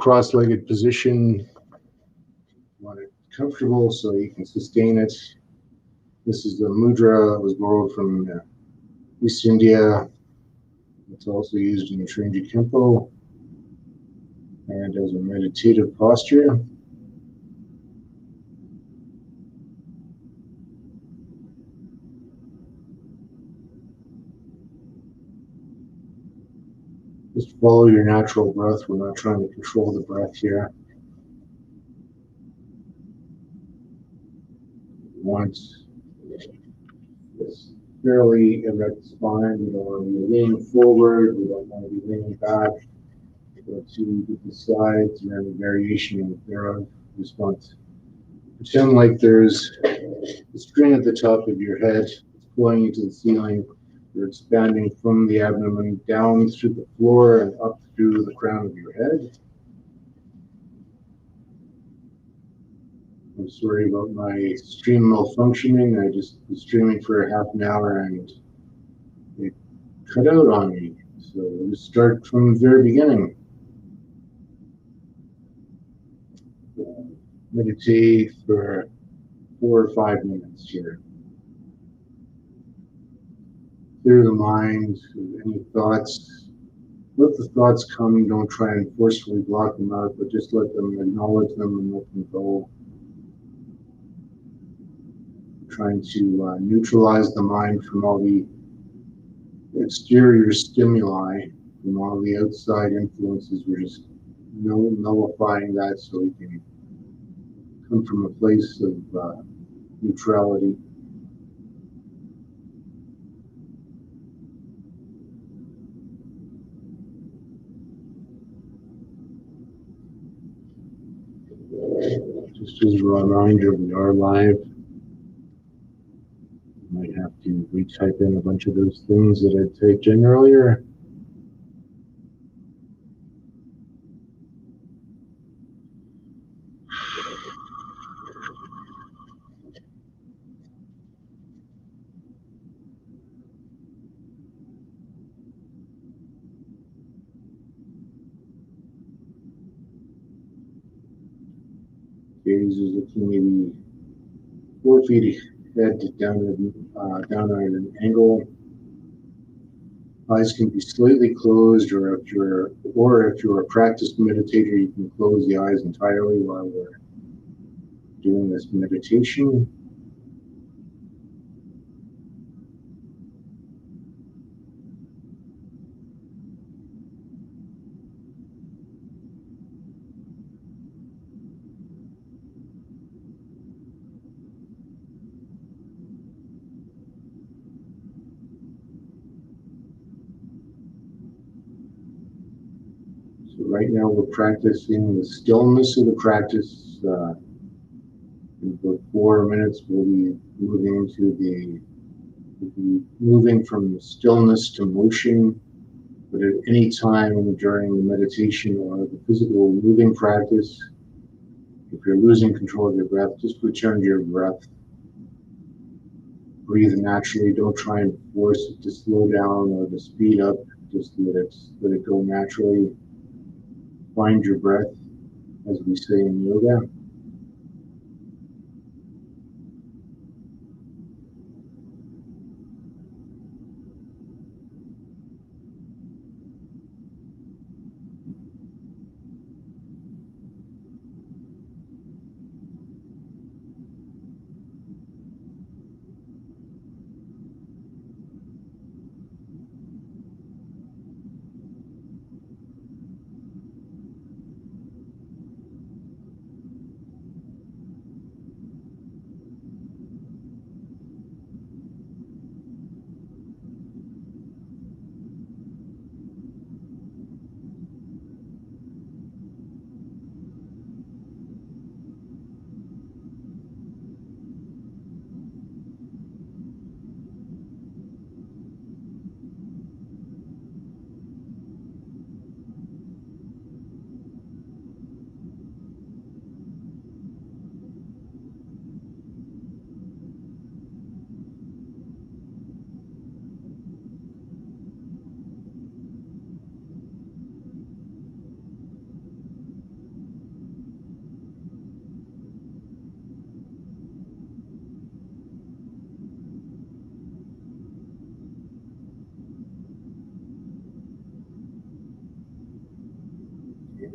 cross-legged position. You want it comfortable so you can sustain it. This is the mudra. It was borrowed from East India. It's also used in Shorinji Kempo and as a meditative posture. Just follow your natural breath. We're not trying to control the breath here. Want this fairly erect spine. We don't want to be leaning forward. We don't want to be leaning back. Go to the sides or any variation thereof. Just want to pretend like there's a string at the top of your head. It's flowing into the ceiling. You're expanding from the abdomen down through the floor and up through the crown of your head. I'm sorry about my stream malfunctioning. I just was streaming for half an hour and it cut out on me. So we'll just start from the very beginning. Meditate for 4 or 5 minutes here. Clear the mind of any thoughts. Let the thoughts come. Don't try and forcefully block them out, but just let them acknowledge them and let them go. Trying to neutralize the mind from all the exterior stimuli, from all the outside influences. We're just nullifying that so we can come from a place of neutrality. Just as a reminder, we are live. Might have to retype in a bunch of those things that I typed in earlier. Gaze is looking maybe 4 feet ahead down at an angle. Eyes can be slightly closed, or if you're a practiced meditator, you can close the eyes entirely while we're doing this meditation. So right now we're practicing the stillness of the practice. In about 4 minutes, we'll be moving from stillness to motion. But at any time during the meditation or the physical moving practice, if you're losing control of your breath, just return to your breath. Breathe naturally. Don't try and force it to slow down or to speed up. Just let it go naturally. Find your breath, as we say in yoga.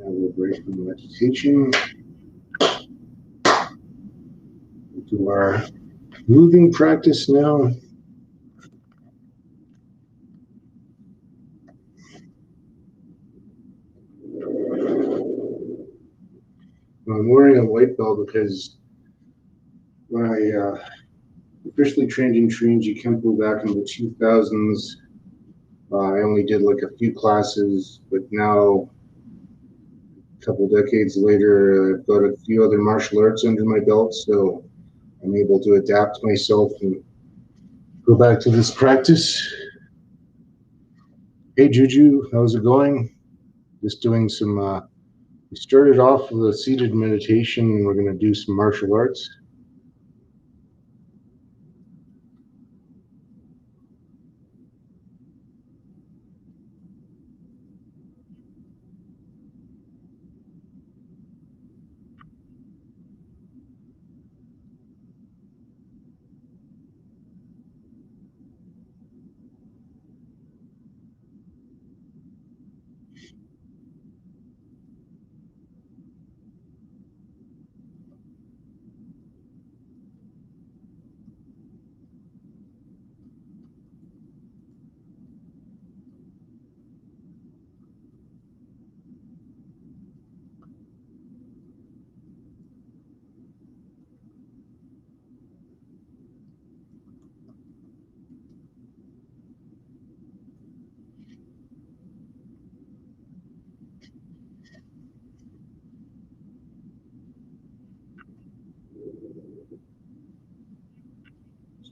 we'll break from meditation into our moving practice now. I'm wearing a white belt because when I officially trained in Shorinji Kempo back in the 2000s, I only did like a few classes, but now, a couple decades later, I've got a few other martial arts under my belt, so I'm able to adapt myself and go back to this practice. Hey Juju, how's it going? Just doing some, we started off with a seated meditation and we're going to do some martial arts.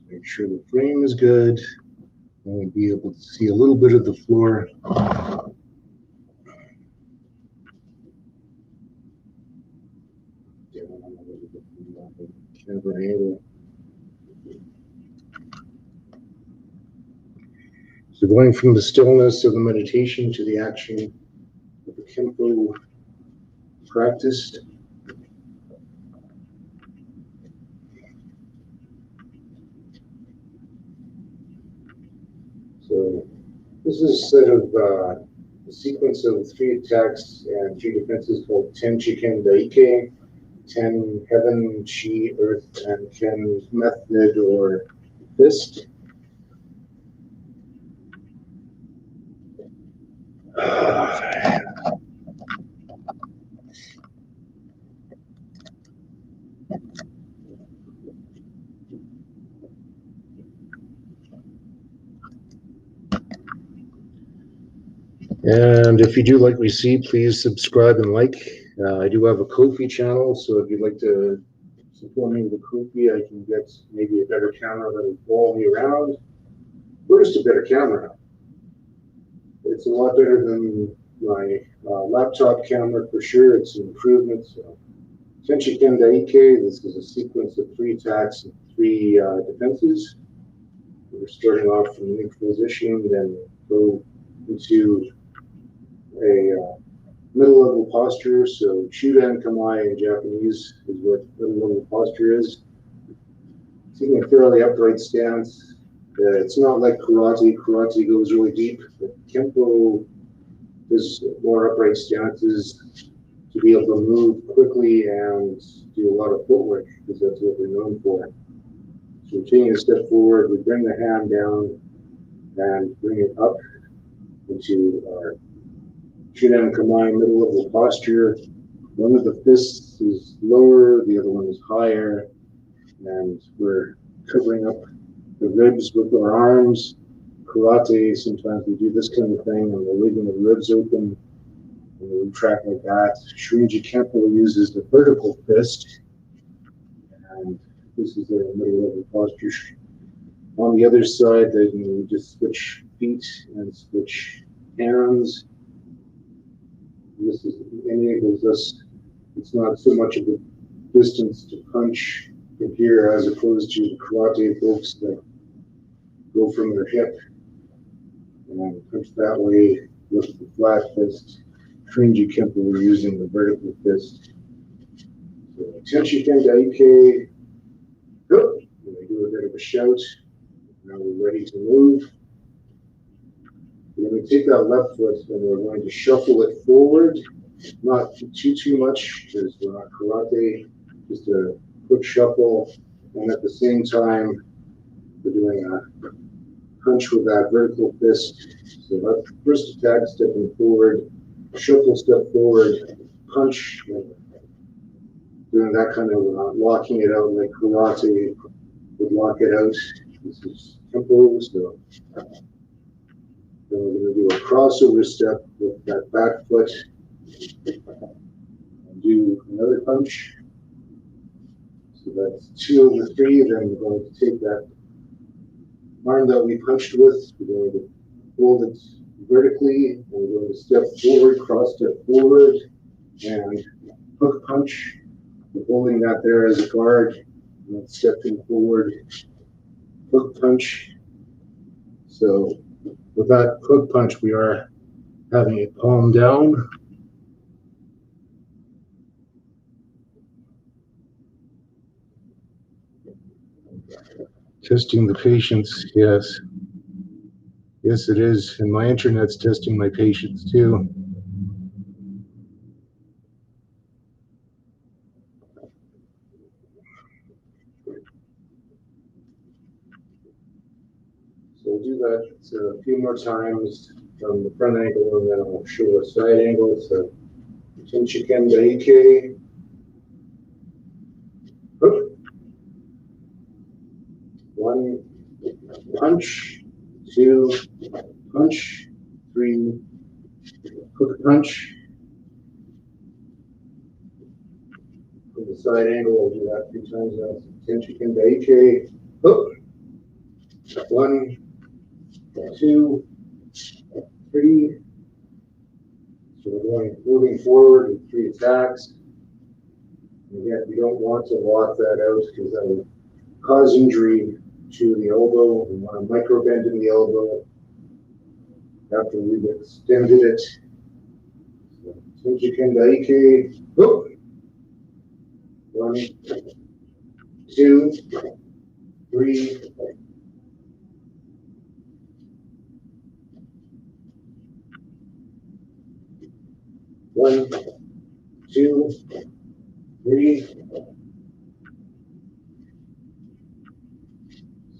Make sure the frame is good. And be able to see a little bit of the floor. So going from the stillness of the meditation to the action of the Kempo practice. So this is sort of a sequence of 3 attacks and 3 defenses called Ten Chiken Daike, Ten Heaven, Chi, Earth, and Ken Method or Fist. And if you do like what you see, please subscribe and like. I do have a Ko-fi channel, so if you'd like to support me with a Ko-fi, I can get maybe a better camera that will follow me around. Or just a better camera. It's a lot better than my laptop camera for sure. It's an improvement. So, Tenchi Ken Daike, this is a sequence of 3 attacks and 3 defenses. We're starting off from the neutral position, then go into a middle level posture. So Shudan Kamai in Japanese is what middle level posture is. Taking a fairly upright stance. It's not like karate. Karate goes really deep, but Kempo is more upright stances to be able to move quickly and do a lot of footwork because that's what we're known for. So we're taking a step forward, we bring the hand down and bring it up into our Shudan Kamai middle level posture. One of the fists is lower, the other one is higher, and we're covering up the ribs with our arms. Karate, sometimes we do this kind of thing, and we're leaving the ribs open, and we retract like that. Shorinji Kempo uses the vertical fist, and this is the middle level posture. On the other side, then we just switch feet and switch hands. This enables us, it's not so much of a distance to punch from here as opposed to the karate folks that go from their hip and punch that way with the flat fist. Shorinji Kempo, we're using the vertical fist. So Tenchi Ken Daike, go. And we do a bit of a shout. Now we're ready to move. We're going to take that left foot and we're going to shuffle it forward. not too much because we're not karate, just a quick shuffle, and at the same time, we're doing a punch with that vertical fist. So that first attack, stepping forward, shuffle, step forward, punch, doing that kind of locking it out like karate would lock it out. This is Kempo, so then we're going to do a crossover step with that back foot and do another punch. So that's 2 of the 3. Then we're going to take that arm that we punched with, we're going to hold it vertically, and we're going to step forward, cross step forward, and hook punch. We're holding that there as a guard, and then stepping forward, hook punch. So with that hook punch, we are having it palm down. Testing the patience, yes. Yes, it is. And my internet's testing my patience too. So we'll do that a few more times from the front angle, and then I'll show a side angle. So Shorinji Kempo. Hook. 1 punch, 2 punch, 3 hook punch. From the side angle, I'll do that 3 times now. Shorinji Kempo. Hook. 1, 2, 3. So we're moving forward with 3 attacks. And again, we don't want to lock that out because that would cause injury to the elbow. We want to micro bend in the elbow after we've extended it. So, Shorinji Kempo. Hook. 1, 2, 3. 1, 2, 3.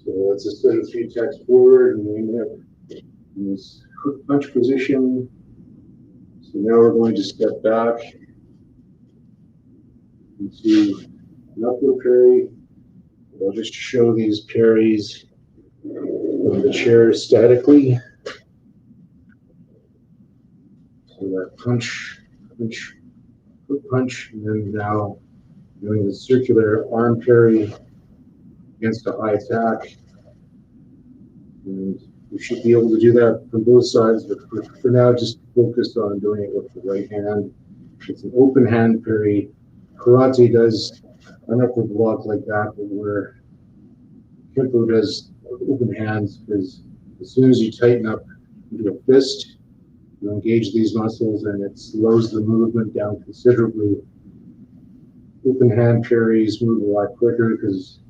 So that's a set of 3 attacks forward, and we end up in this hook punch position. So now we're going to step back into an upward parry. I'll just show these parries on the chair statically. So that punch, punch, hook punch, and then now doing the circular arm parry against a high attack. And we should be able to do that from both sides, but for now, just focus on doing it with the right hand. It's an open hand parry. Karate does an upward block like that, but where Kempo does open hands, because as soon as you tighten up into a fist, you engage these muscles and it slows the movement down considerably. Open hand parries move a lot quicker because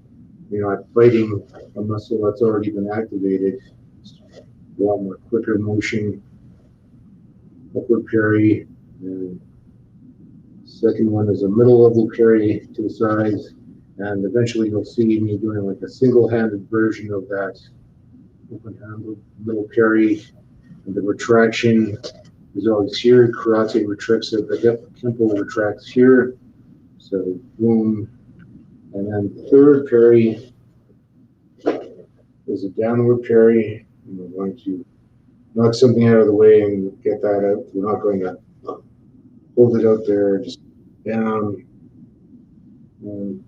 you're not fighting a muscle that's already been activated. A lot more quicker motion. Upward parry. And second one is a middle level parry to the sides. And eventually you'll see me doing like a single-handed version of that open hand middle parry. And the retraction is always here. Karate retracts at the hip. Kempo retracts here. So boom. And then third parry is a downward parry. And we're going to knock something out of the way and get that out. We're not going to hold it out there, just down. And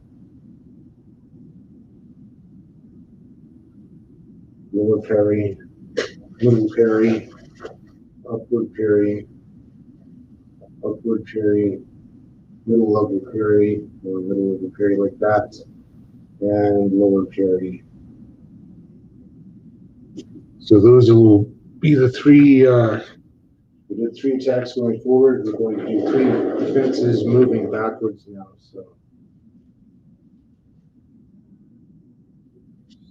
lower parry, middle parry, upward parry, middle level parry, or middle level parry like that, and lower parry. So those will be the 3. We did 3 attacks going forward. We're going to do 3 defenses moving backwards now. So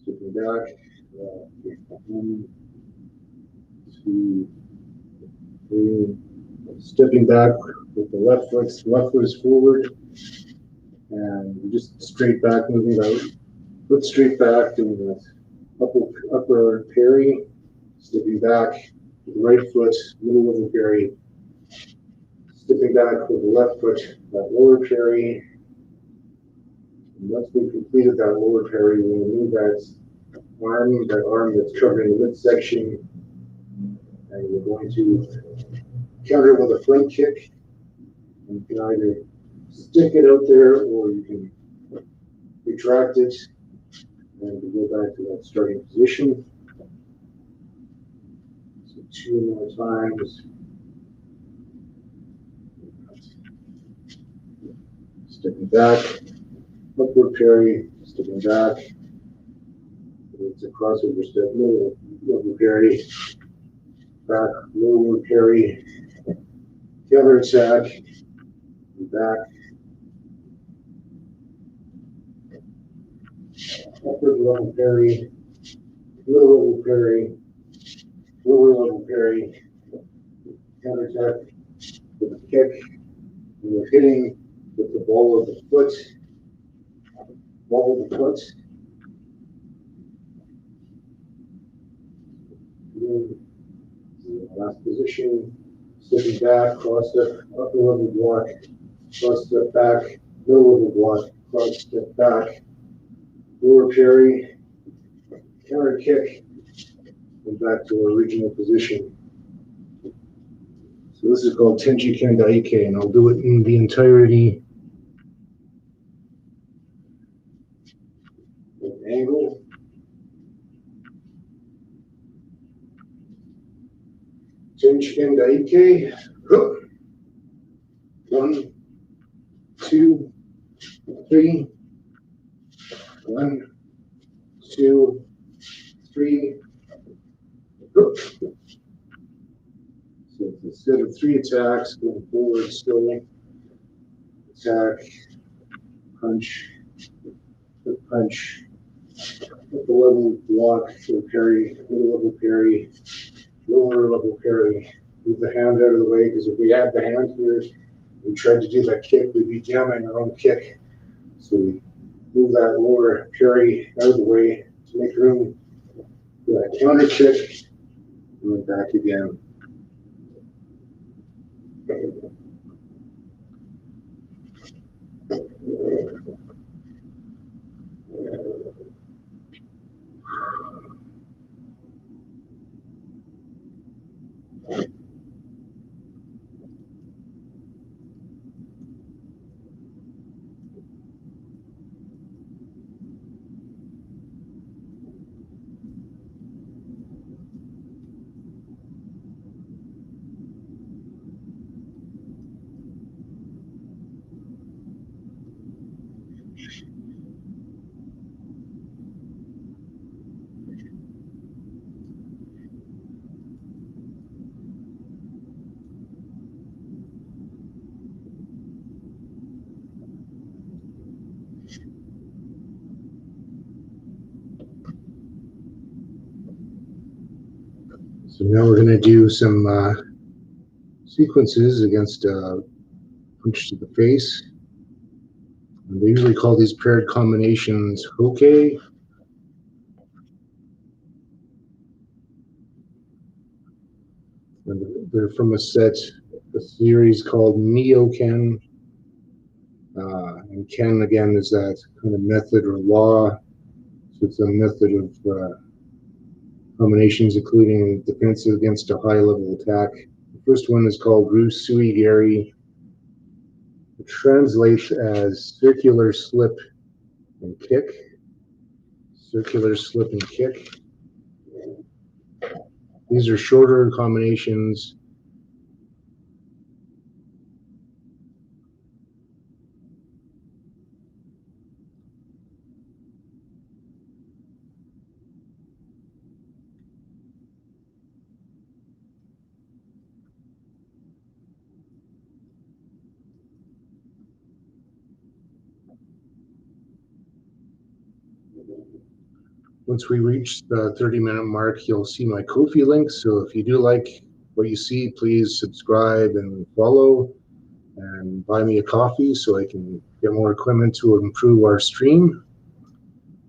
stepping back. 1, 2, 3, Stepping back with the left foot is forward, and we're just straight back, moving out. Foot straight back, doing the upper parry, stepping back with the right foot, middle of the parry, stepping back with the left foot, that lower parry. And once we've completed that lower parry, we're going to move that arm that's covering the midsection, and we're going to counter with a front kick. And you can either stick it out there or you can retract it and go back to that starting position. So 2 more times. Stepping back, upward parry, stepping back. It's a crossover step, lower parry, back, lower parry, counter attack, back, upward level parry, middle level parry, lower level parry, counter attack with a kick, and we're hitting with the ball of the foot, Last position, stepping back, cross step, upper level block, cross step back, middle level block, cross step back, lower parry, counter kick, and back to our original position. So this is called Tenji Kendaike, and I'll do it in the entirety. Angle. Tenji Kendaike. 1, 2, 3. 1, 2, 3. So instead of 3 attacks, going forward, still attack, punch, punch, upper level block, parry, middle level parry, lower level parry. Move the hand out of the way, because if we had the hand here, we tried to do that kick, we'd be jamming our own kick. So we move that lower parry out of the way to make room for that counter kick, and then back again. So now we're going to do some sequences against punch to the face. And they usually call these paired combinations hoke. And they're from a series called Neo-Ken. And Ken, again, is that kind of method or law. So it's a method of combinations, including defense against a high-level attack. The first one is called Rusui Gari. It translates as circular slip and kick. Circular slip and kick. These are shorter combinations. Once we reach the 30-minute mark, you'll see my Ko-fi link. So if you do like what you see, please subscribe and follow and buy me a coffee so I can get more equipment to improve our stream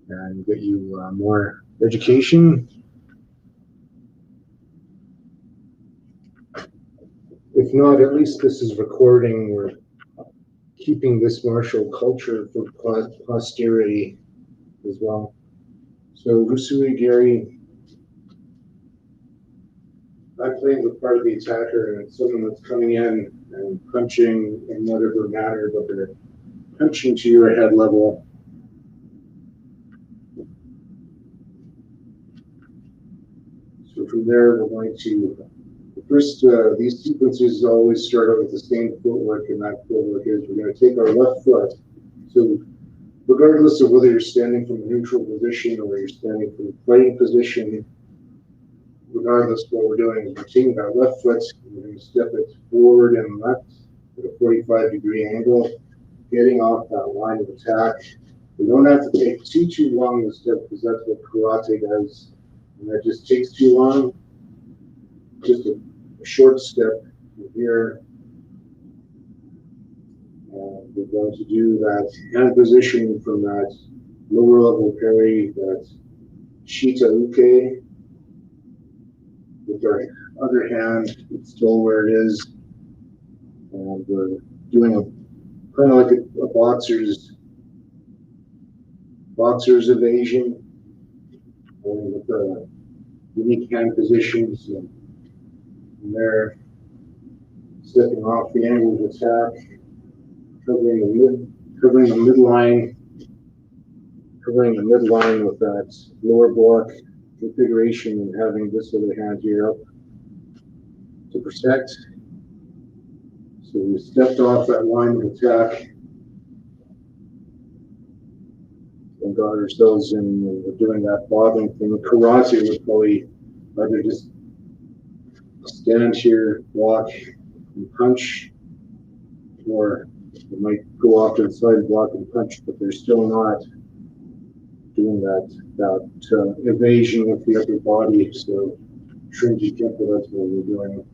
and get you more education. If not, at least this is recording. We're keeping this martial culture for posterity as well. So Rusui Gary, I played the part of the attacker, and it's someone that's coming in and punching in whatever manner, but they're punching to your head level. So from there, we're going to, first, these sequences always start out with the same footwork, and that footwork is we're going to take our left foot. So regardless of whether you're standing from a neutral position or you're standing from a fighting position, regardless of what we're doing, we're taking our left foot, and we're going to step it forward and left at a 45-degree angle, getting off that line of attack. We don't have to take too long to step because that's what karate does. And that just takes too long. Just a short step here. We're going to do that hand position from that lower level parry, that shita uke. With our other hand, it's still where it is. And we're doing a kind of like a boxer's evasion, with a unique hand positions. And there, stepping off the angle of attack, covering the midline with that lower block configuration, and having this other hand here up to protect. So we stepped off that line of attack and got ourselves in. We're doing that bobbing thing. Karate would probably either just stand here, block, and punch, or they might go off to the side, block and punch, but they're still not doing that evasion with the upper body. So Shorinji Kempo, that's what we're doing.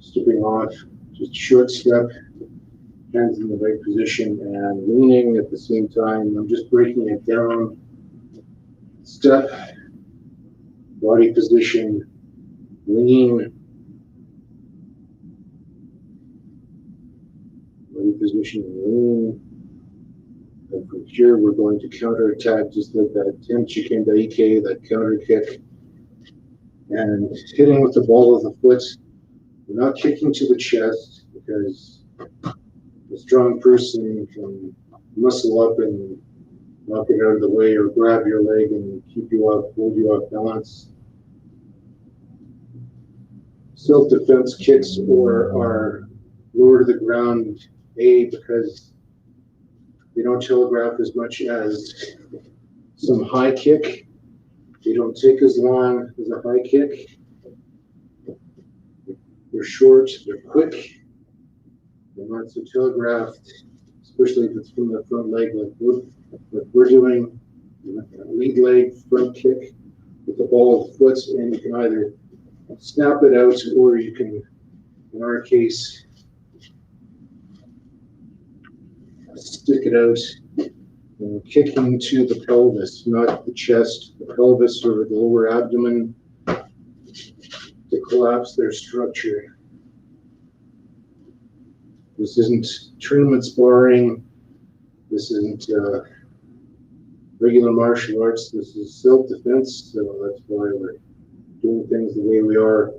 Stepping off, just short step, hands in the right position, and leaning at the same time. I'm just breaking it down. Step, body position, lean, body position, lean. And from here, we're going to counter attack just like that Tenchi Kendaike, that counter kick. And hitting with the ball of the foot. We're not kicking to the chest because a strong person can muscle up and knock it out of the way, or grab your leg and keep you up, hold you off balance. Self-defense kicks are lower to the ground, because they don't telegraph as much as some high kick. They don't take as long as a high kick. They're short, they're quick, they're not so telegraphed, especially if it's from the front leg like we're doing. Lead leg, front kick with the ball of the foot, and you can either snap it out, or you can, in our case, stick it out and kicking to the pelvis, not the chest, the pelvis or the lower abdomen, to collapse their structure. This isn't tournament sparring. This isn't regular martial arts. This is self-defense, so that's why we're doing things the way we are.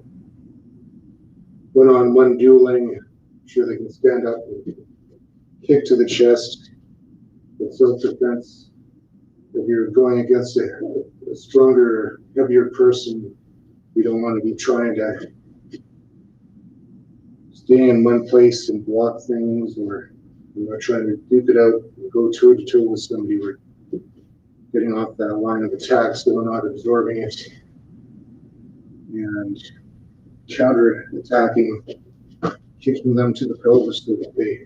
One-on-one dueling, sure they can stand up and kick to the chest. With self-defense, if you're going against a stronger, heavier person, you don't want to be trying to stay in one place and block things, or you're not trying to duke it out and go toe-to-toe with somebody. We're getting off that line of attack, so we're not absorbing it and counter-attacking, kicking them to the pelvis so that they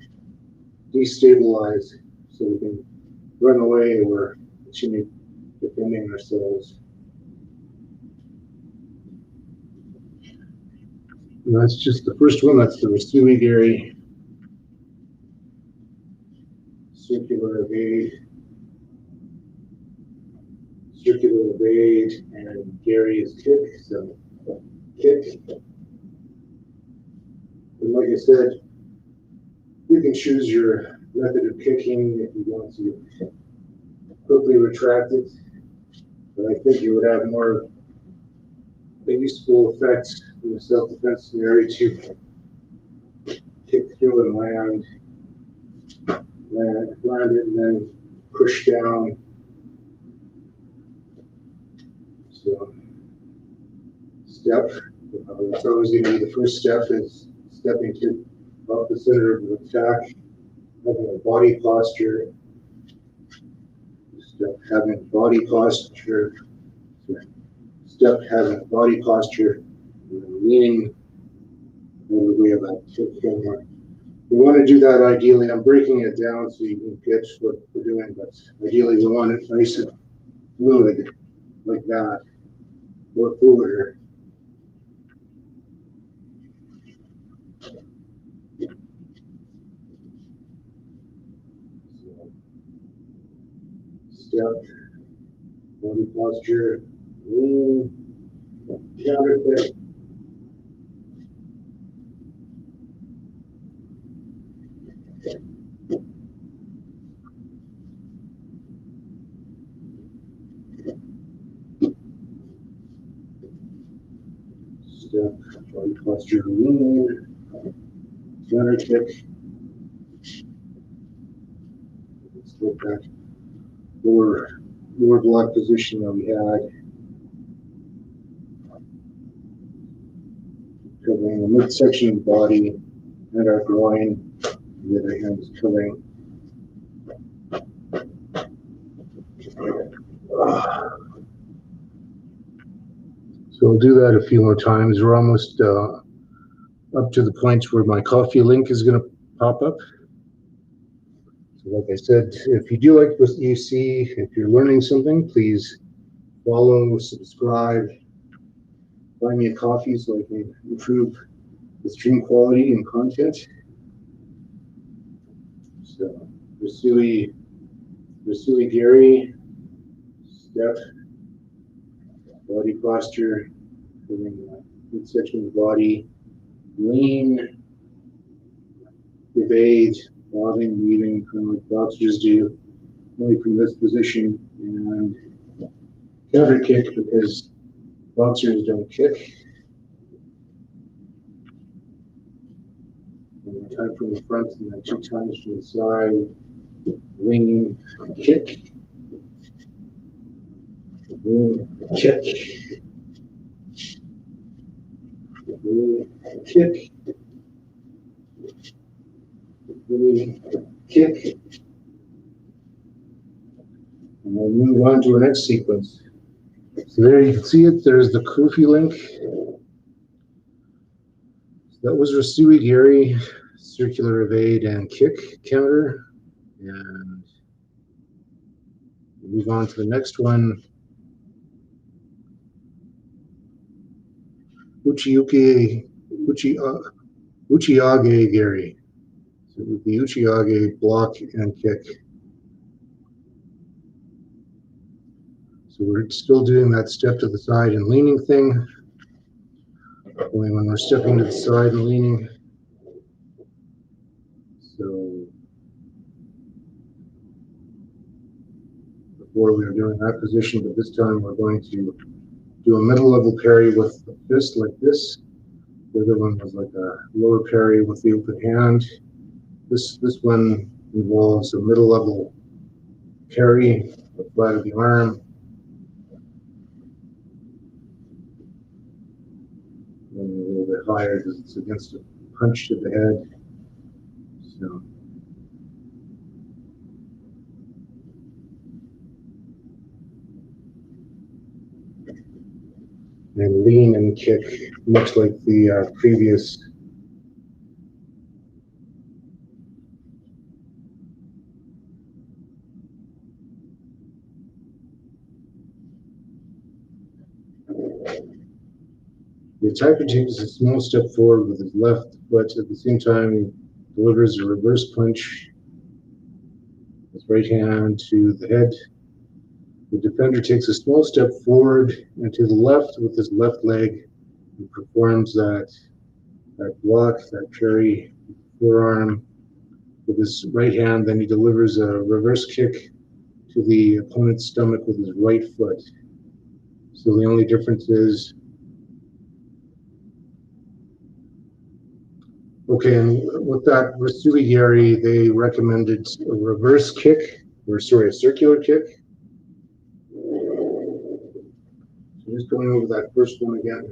destabilize, so we can run away or continue defending ourselves. And that's just the first one. That's the Rasui Gary circular evade, and Gary is kick. So kick. And like I said, you can choose your method of kicking if you want to quickly retract it. But I think you would have more a useful effect in the self-defense scenario to kick through and land it, and then push down. So, step. That's always going to be the first step, is stepping to off the center of the attack, having a body posture. Having body posture. Step having body posture, leaning over the way of that kick camera. We want to do that ideally. I'm breaking it down so you can catch what we're doing, but ideally we want it nice and fluid, like that, or fluider. Step, body posture, lean, counter kick. Step, body posture, lean, counter kick. Let's go back. Lower block position that we had. Covering the midsection of the body and our groin. The other hand is covering. So I'll do that a few more times. We're almost up to the point where my coffee link is going to pop up. So like I said, if you do like what you see, if you're learning something, please follow, subscribe, buy me a coffee so I can improve the stream quality and content. So Rasui Gary, step, body posture, midsection of the body, lean, evade, bobbing, weaving, kind of like boxers do, only from this position, and counter kick because boxers don't kick. And one time from the front and then 2 times from the side, lean, kick, lean, kick, lean, kick, lean, kick. And we'll move on to the next sequence. So there you can see it. There's the Kofi link. So that was Rasui Gary, circular evade and kick counter. And we'll move on to the next one. Uchiage Gary. So the Uchiage block and kick. So we're still doing that step to the side and leaning thing. Only when we're stepping to the side and leaning. So before we were doing that position, but this time we're going to do a middle level parry with the fist like this. The other one was like a lower parry with the open hand. This one involves a middle level parry, the flat of the arm. And a little bit higher because it's against a punch to the head. So. And lean and kick, much like the previous. The attacker takes a small step forward with his left foot. At the same time, he delivers a reverse punch with his right hand to the head. The defender takes a small step forward and to the left with his left leg and performs that block, that parry forearm with his right hand. Then he delivers a reverse kick to the opponent's stomach with his right foot. So the only difference is, okay, and with that Rasuli they recommended a reverse kick, or sorry, a circular kick. So just going over that first one again.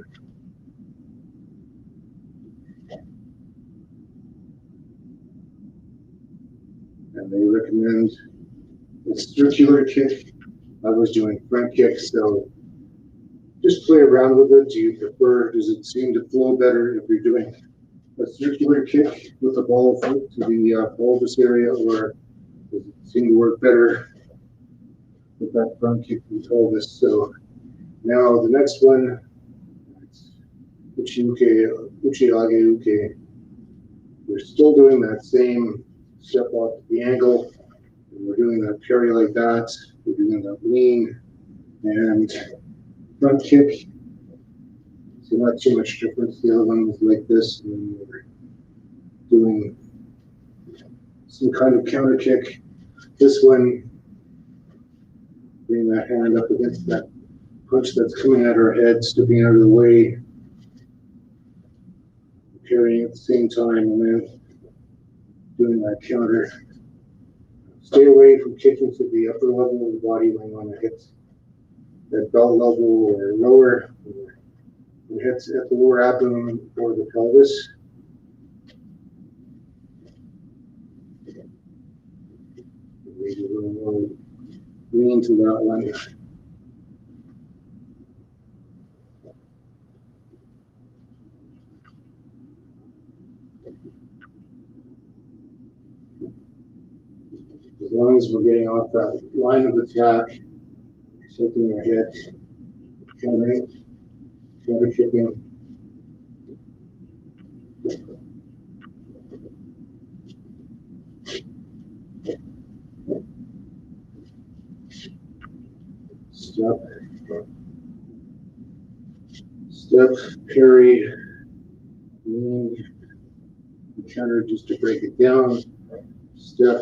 And they recommend a circular kick. I was doing front kicks, so just play around with it. Do you prefer, does it seem to flow better if you're doing a circular kick with a ball of foot to the bulbous area, or does it seem to work better with that front kick and pelvis? So now the next one, Uchiage Uke. We're still doing that same step off the angle, and we're doing that parry like that. We're doing that lean and front kick. So not too much difference. The other one was like this, and then we're doing some kind of counter kick. This one, bring that hand up against that punch that's coming at our head, stepping out of the way, parrying at the same time, and then doing that counter. Stay away from kicking to the upper level of the body when you want to hit that belt level or lower. It hits at the lower abdomen or the pelvis. Maybe a little more lean to that one. As long as we're getting off that line of attack, shaking our head, countering, counter kicking. Step, parry, lean, counter just to break it down. Step,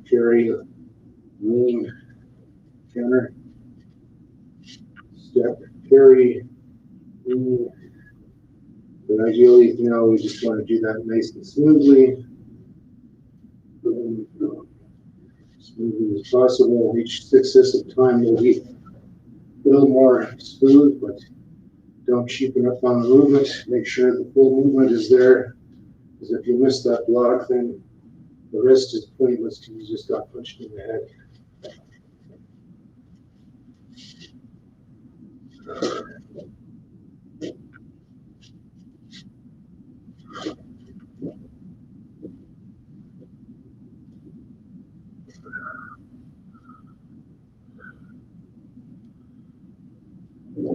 parry, lean, counter. Step, parry, lean. But ideally, we just want to do that nice and smoothly. Smoothly as possible. Each successive time will be a little more smooth, but don't cheapen up on the movement. Make sure the full movement is there, because if you miss that block, then the rest is pointless because you just got punched in the head.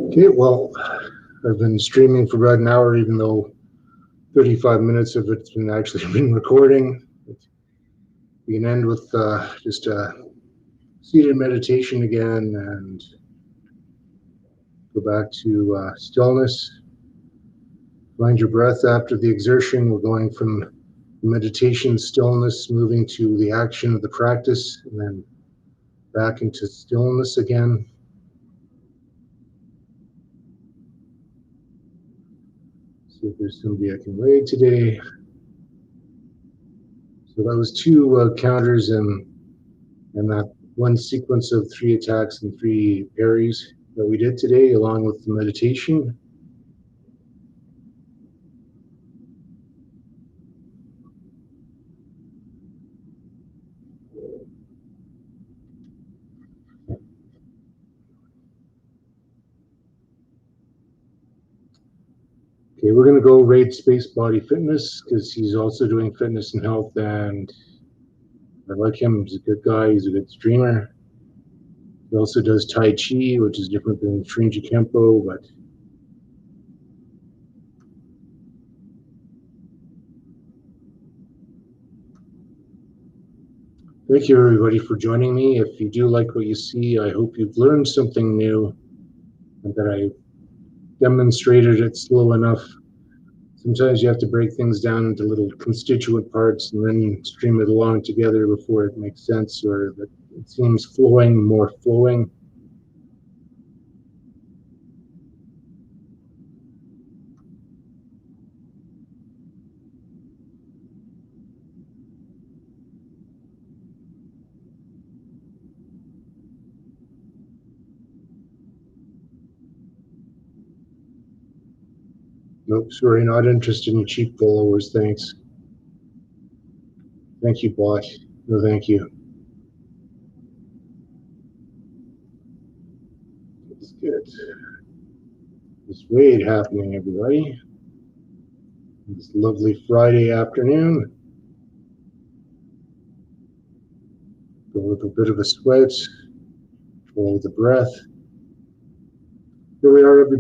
Okay, well, I've been streaming for about an hour, even though 35 minutes of it's been actually been recording. We can end with just a seated meditation again and go back to stillness. Find your breath after the exertion. We're going from meditation, stillness, moving to the action of the practice, and then back into stillness again. See if there's somebody I can raid today. So that was two counters and that one sequence of 3 attacks and 3 parries that we did today, along with the meditation. Okay, we're going to go raid Space Body Fitness because he's also doing fitness and health, and I like him. He's a good guy. He's a good streamer. He also does Tai Chi, which is different than Shorinji Kempo, but Thank you, everybody, for joining me. If you do like what you see, I hope you've learned something new and that I demonstrated it slow enough. Sometimes you have to break things down into little constituent parts and then stream it along together before it makes sense or that it seems more flowing. Nope, sorry, not interested in cheap followers, thanks. Thank you, bot. No, thank you. It's good. It's Wade happening, everybody. This lovely Friday afternoon. Go with a bit of a sweat. Follow the breath. Here we are, everybody.